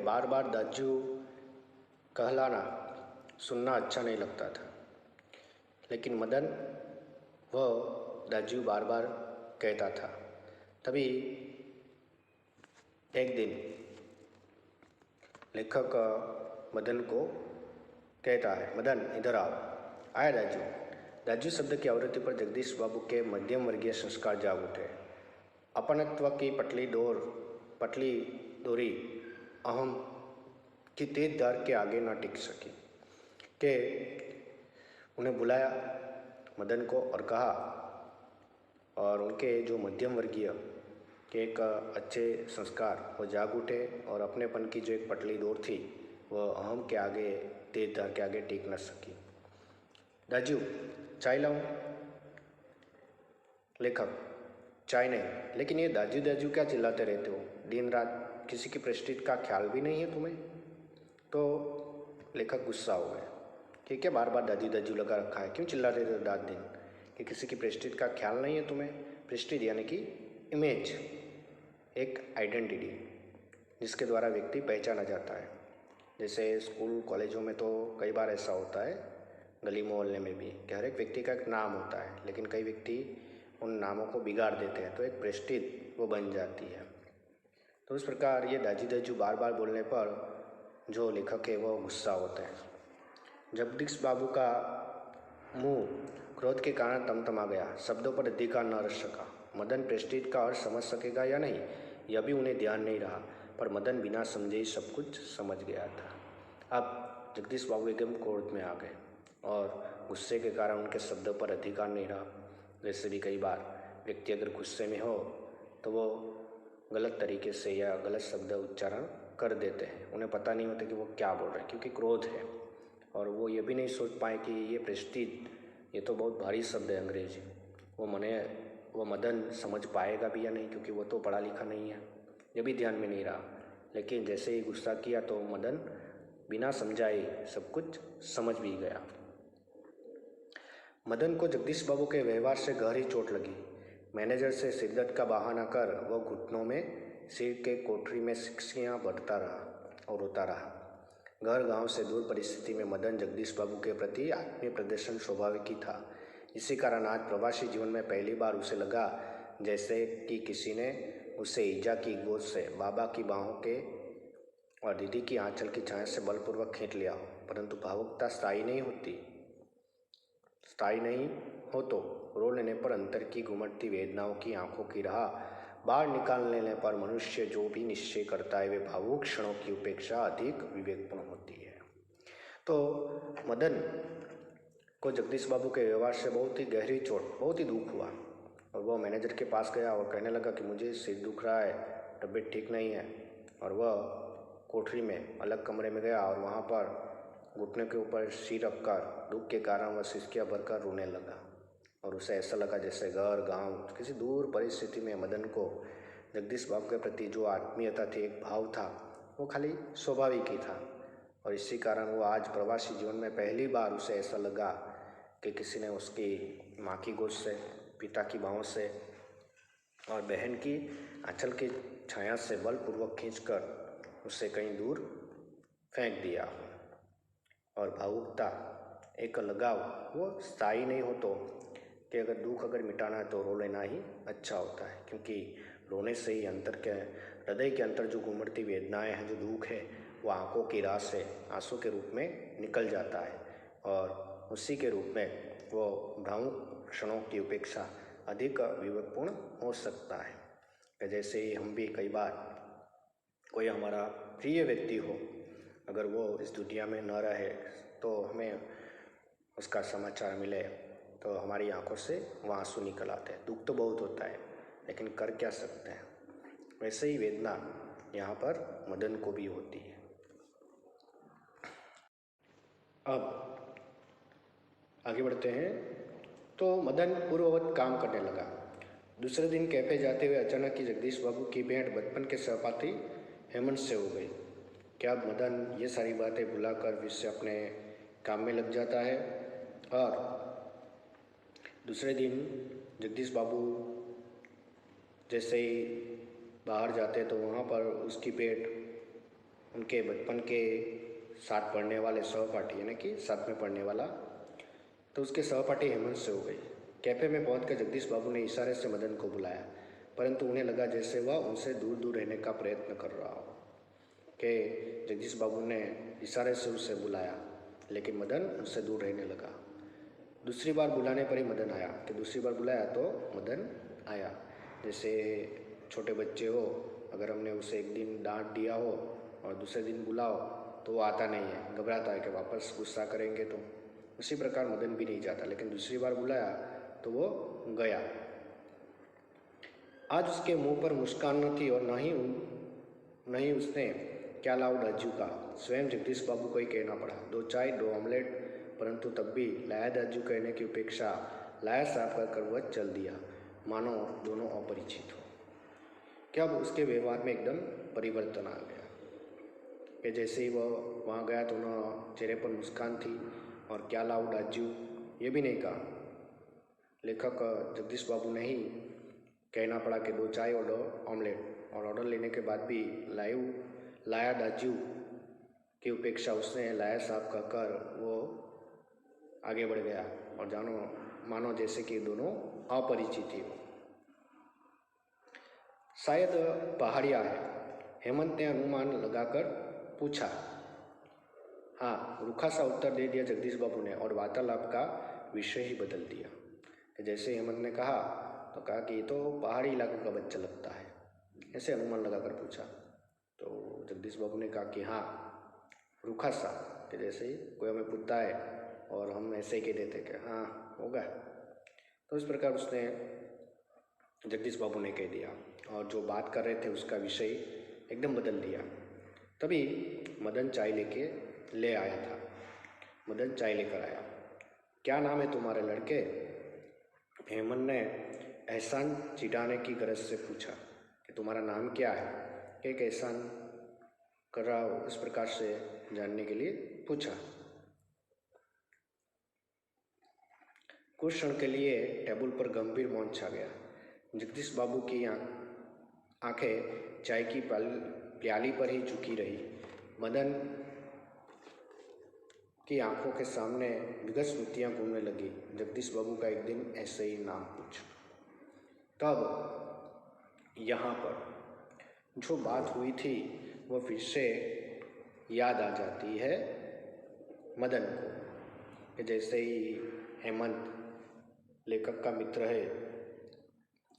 बार बार दाजू कहलाना सुनना अच्छा नहीं लगता था, लेकिन मदन वह दाजू बार बार कहता था। तभी एक दिन लेखक मदन को कहता है, मदन इधर आओ। आया दाजू। दाजू शब्द की आवृत्ति पर जगदीश बाबू के मध्यम वर्गीय संस्कार जाग उठे। अपनत्व की पतली डोरी अहम की तेज धार के आगे न टिक सकी कि उन्हें बुलाया मदन को और कहा, और उनके जो मध्यम वर्गीय के एक अच्छे संस्कार वो जाग उठे और अपनेपन की जो एक पतली डोर थी वह अहम के आगे तेज धार के आगे टिक न सकी। दाजू चाय लाऊं? लेखक, चाय नहीं, लेकिन ये दाजू दाजू क्या चिल्लाते रहते हो दिन रात, किसी की प्रेस्टीज का ख्याल भी नहीं है तुम्हें? तो लेखक गुस्सा हो गए, ठीक है, बार बार दाजू दाजू लगा रखा है, क्यों चिल्लाते रहते हो रात दिन कि किसी की प्रेस्टीज का ख्याल नहीं है तुम्हें? प्रेस्टीज यानी कि इमेज, एक आइडेंटिटी जिसके द्वारा व्यक्ति पहचाना जाता है। जैसे स्कूल कॉलेजों में तो कई बार ऐसा होता है, गली मोहल्ले में भी, कि हर एक व्यक्ति का एक नाम होता है, लेकिन कई व्यक्ति उन नामों को बिगाड़ देते हैं तो एक प्रेस्टीज वो बन जाती है। तो इस प्रकार ये दाजू दाजू बार बार बोलने पर जो लेखक है वो गुस्सा होते हैं। जगदीश बाबू का मुंह क्रोध के कारण तमतमा गया, शब्दों पर अधिकार न रख सका। मदन प्रेस्टीज का अर्थ समझ सकेगा या नहीं यह भी उन्हें ध्यान नहीं रहा, पर मदन बिना समझे ही सब कुछ समझ गया था। अब जगदीश बाबू एकदम क्रोध में आ गए और गुस्से के कारण उनके शब्दों पर अधिकार नहीं रहा। वैसे भी कई बार व्यक्ति अगर गुस्से में हो तो वो गलत तरीके से या गलत शब्द उच्चारण कर देते हैं, उन्हें पता नहीं होता कि वो क्या बोल रहे हैं, क्योंकि क्रोध है। और वो ये भी नहीं सोच पाए कि ये प्रेस्टीज ये तो बहुत भारी शब्द है अंग्रेजी, वो मदन समझ पाएगा भी या नहीं, क्योंकि वो तो पढ़ा लिखा नहीं है, ये भी ध्यान में नहीं रहा। लेकिन जैसे ही गुस्सा किया तो मदन बिना समझाए सब कुछ समझ भी गया। मदन को जगदीश बाबू के व्यवहार से गहरी चोट लगी। मैनेजर से शिद्दत का बहाना कर वह घुटनों में सिर के कोठरी में सिक्कियाँ भरता रहा और रोता रहा। घर गांव से दूर परिस्थिति में मदन जगदीश बाबू के प्रति आत्मीय प्रदर्शन स्वाभाविक ही था। इसी कारण आज प्रवासी जीवन में पहली बार उसे लगा जैसे कि किसी ने उसे ईजा की गोद से बाबा की बाहों के और दीदी की आंचल की छाया से बलपूर्वक खींच लिया हो। परंतु भावुकता स्थायी नहीं हो तो रो लेने पर अंतर की घुमटती वेदनाओं की आंखों की राह बाहर निकाल लेने पर मनुष्य जो भी निश्चय करता है वे भावुक क्षणों की उपेक्षा अधिक विवेकपूर्ण होती है। तो मदन को जगदीश बाबू के व्यवहार से बहुत ही गहरी चोट, बहुत ही दुख हुआ और वह मैनेजर के पास गया और कहने लगा कि मुझे सिर दुख रहा है, तबीयत ठीक नहीं है। और वह कोठरी में अलग कमरे में गया और वहाँ पर घुटने के ऊपर सिर रखकर दुख के कारण वह सिसकियाँ भरकर रोने लगा। और उसे ऐसा लगा जैसे घर गांव किसी दूर परिस्थिति में मदन को जगदीश बाबू के प्रति जो आत्मीयता थी, एक भाव था, वो खाली स्वाभाविक ही था। और इसी कारण वो आज प्रवासी जीवन में पहली बार उसे ऐसा लगा कि किसी ने उसकी माँ की गोद से, पिता की बाहों से और बहन की आंचल की छाया से बलपूर्वक खींचकर उसे कहीं दूर फेंक दिया। और भावुकता, एक लगाव, वो स्थायी नहीं हो तो कि अगर दुख अगर मिटाना है तो रो लेना ही अच्छा होता है, क्योंकि रोने से ही हृदय के अंतर जो घुमड़ती वेदनाएं हैं, जो दुख है, वो आंखों की राह से आंसू के रूप में निकल जाता है और उसी के रूप में वो भावुक क्षणों की उपेक्षा अधिक विवेकपूर्ण हो सकता है। जैसे ही हम भी कई बार कोई हमारा प्रिय व्यक्ति हो, अगर वो इस दुनिया में न रहे तो हमें उसका समाचार मिले तो हमारी आंखों से वो आंसू निकल आते हैं। दुख तो बहुत होता है, लेकिन कर क्या सकते हैं। वैसे ही वेदना यहाँ पर मदन को भी होती है। अब आगे बढ़ते हैं। तो मदन पूर्ववत काम करने लगा। दूसरे दिन कैफे जाते हुए अचानक ही जगदीश बाबू की भेंट बचपन के सहपाठी हेमंत से हो गई। क्या मदन ये सारी बातें भुलाकर फिर से अपने काम में लग जाता है। और दूसरे दिन जगदीश बाबू जैसे ही बाहर जाते तो वहाँ पर उसकी भेंट उनके बचपन के साथ पढ़ने वाले सहपाठी यानी कि साथ में पढ़ने वाला, तो उसके सहपाठी हेमंत से हो गई। कैफे में पहुंचकर जगदीश बाबू ने इशारे से मदन को बुलाया, परंतु उन्हें लगा जैसे वह उनसे दूर दूर रहने का प्रयत्न कर रहा हो। कि जगदीश बाबू ने इशारे से उसे बुलाया, लेकिन मदन उनसे दूर रहने लगा। दूसरी बार बुलाने पर ही मदन आया, कि दूसरी बार बुलाया तो मदन आया। जैसे छोटे बच्चे हो, अगर हमने उसे एक दिन डांट दिया हो और दूसरे दिन बुलाओ तो वो आता नहीं है, घबराता है कि वापस गुस्सा करेंगे तो। उसी प्रकार मदन भी नहीं जाता, लेकिन दूसरी बार बुलाया तो वो गया। आज उसके मुंह पर मुस्कान न थी और नहीं उसने क्या लाओ दाजू का स्वयं जगदीश बाबू को ही कहना पड़ा, 2 चाय 2 ऑमलेट। परंतु तब भी लाया दाजू कहने की अपेक्षा लाया साफ कर वह चल दिया, मानो दोनों अपरिचित हो। क्या अब उसके व्यवहार में एकदम परिवर्तन आ गया कि जैसे ही वह वहाँ गया तो न चेहरे पर मुस्कान थी और क्या लाओ दाजू ये भी नहीं कहा। लेखक जगदीश बाबू ने ही कहना पड़ा कि 2 चाय और 2 ऑमलेट, और ऑर्डर लेने के बाद भी लाया दाजू की उपेक्षा उसने लाया साहब कहकर वो आगे बढ़ गया और मानो जैसे कि दोनों अपरिचित ही हो। शायद पहाड़िया है, हेमंत ने अनुमान लगाकर पूछा। हाँ, रूखा सा उत्तर दे दिया जगदीश बाबू ने और वार्तालाप का विषय ही बदल दिया। जैसे हेमंत ने कहा तो कहा कि ये तो पहाड़ी इलाके का बच्चा लगता है, ऐसे अनुमान लगाकर पूछा। तो जगदीश बाबू ने कहा कि हाँ, रूखा सा, कि जैसे ही कोई हमें पूछता है और हम ऐसे ही कह देते कि हाँ होगा, तो इस प्रकार उसने जगदीश बाबू ने कह दिया और जो बात कर रहे थे उसका विषय एकदम बदल दिया। तभी मदन चाय ले आया था। मदन चाय लेकर आया। क्या नाम है तुम्हारे लड़के? हेमंत ने एहसान चिढ़ाने की गरज से पूछा कि तुम्हारा नाम क्या है? एक एहसान कर रहा हो इस प्रकार से जानने के लिए पूछा। कुछ क्षण के लिए टेबल पर गंभीर मौन छा गया। जगदीश बाबू की आंखें चाय की प्याली पर ही झुकी रही। मदन की आंखों के सामने विगत स्मृतियां घूमने लगी। जगदीश बाबू का एक दिन ऐसे ही नाम पूछा। तब यहाँ पर जो बात हुई थी वो फिर से याद आ जाती है मदन को, कि जैसे ही हेमंत लेखक का मित्र है,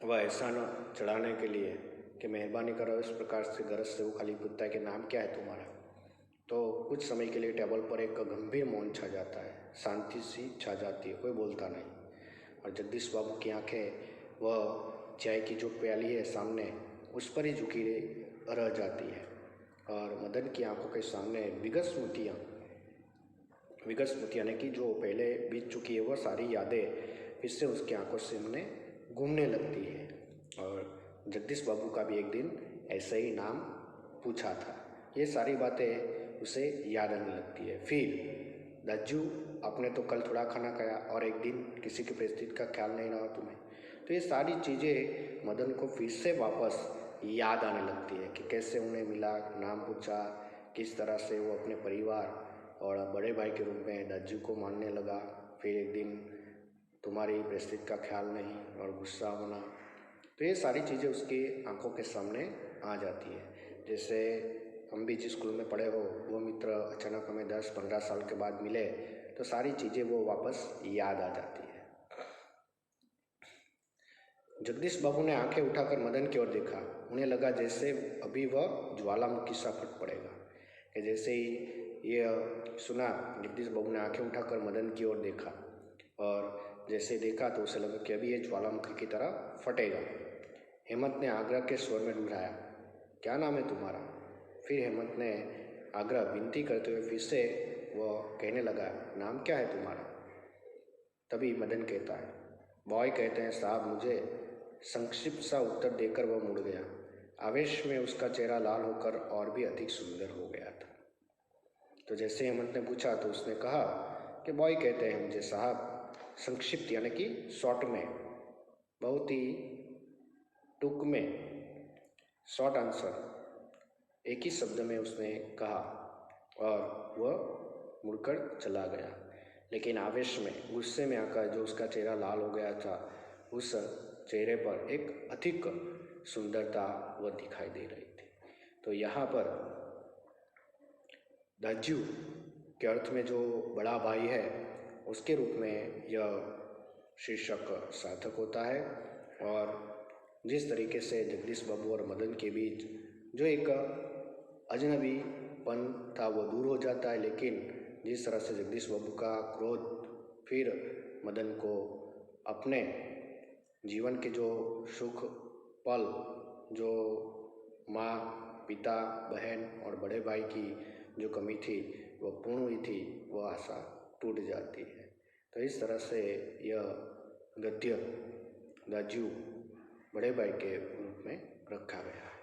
वह एहसान चढ़ाने के लिए कि मेहरबानी करो इस प्रकार से गरज से वो खाली पूछता है कि नाम क्या है तुम्हारा। तो कुछ समय के लिए टेबल पर एक गंभीर मौन छा जाता है, शांति सी छा जाती है, कोई बोलता नहीं। और जगदीश बाबू की आंखें वह चाय की जो प्याली है सामने उस पर ही झुकी रह जाती है और मदन की आंखों के सामने विगत स्मृतियाँ यानी कि जो पहले बीत चुकी है वह सारी यादें फिर से उसकी आंखों से हमने घूमने लगती है। और जगदीश बाबू का भी एक दिन ऐसे ही नाम पूछा था। ये सारी बातें उसे याद आने लगती है। फिर दाजू आपने तो कल थोड़ा खाना खाया और एक दिन किसी की परिस्थिति का ख्याल नहीं रहा तुम्हें। तो ये सारी चीज़ें मदन को फिर से वापस याद आने लगती है कि कैसे उन्हें मिला, नाम पूछा, किस तरह से वो अपने परिवार और बड़े भाई के रूप में दाजू को मानने लगा। फिर एक दिन तुम्हारी परिस्थिति का ख्याल नहीं और गुस्सा होना, तो ये सारी चीज़ें उसकी आंखों के सामने आ जाती है। जैसे हम भी जिस स्कूल में पढ़े हो वो मित्र अचानक हमें 10-15 साल के बाद मिले तो सारी चीज़ें वो वापस याद आ जाती है। जगदीश बाबू ने आंखें उठाकर मदन की ओर देखा। उन्हें लगा जैसे अभी वह ज्वालामुखी सा फट पड़ेगा। कि जैसे ही ये सुना, जगदीश बाबू ने आंखें उठाकर मदन की ओर देखा और जैसे देखा तो उसे लगा कि अभी ये ज्वालामुखी की तरह फटेगा। हेमंत ने आग्रह के स्वर में दोहराया, क्या नाम है तुम्हारा? फिर हेमंत ने आग्रह विनती करते हुए फिर से वह कहने लगा, नाम क्या है तुम्हारा? तभी मदन कहता है, बॉय कहते हैं साहब मुझे। संक्षिप्त सा उत्तर देकर वह मुड़ गया। आवेश में उसका चेहरा लाल होकर और भी अधिक सुंदर हो गया था। तो जैसे हेमंत ने पूछा तो उसने कहा कि बॉय कहते हैं मुझे साहब। संक्षिप्त यानी कि शॉर्ट में, बहुत ही टूक में, शॉर्ट आंसर। एक ही शब्द में उसने कहा और वह मुड़कर चला गया। लेकिन आवेश में, गुस्से में आकर जो उसका चेहरा लाल हो गया था, उस चेहरे पर एक अधिक सुंदरता वह दिखाई दे रही थी। तो यहाँ पर दाज्यू के अर्थ में जो बड़ा भाई है उसके रूप में यह शीर्षक सार्थक होता है। और जिस तरीके से जगदीश बाबू और मदन के बीच जो एक अजनबीपन था वो दूर हो जाता है, लेकिन जिस तरह से जगदीश बाबू का क्रोध फिर मदन को अपने जीवन के जो सुख पल, जो माँ, पिता, बहन और बड़े भाई की जो कमी थी वो पूर्ण हुई थी, वह आशा टूट जाती है। तो इस तरह से यह गद्य दाज्यू बड़े भाई के रूप में रखा गया है।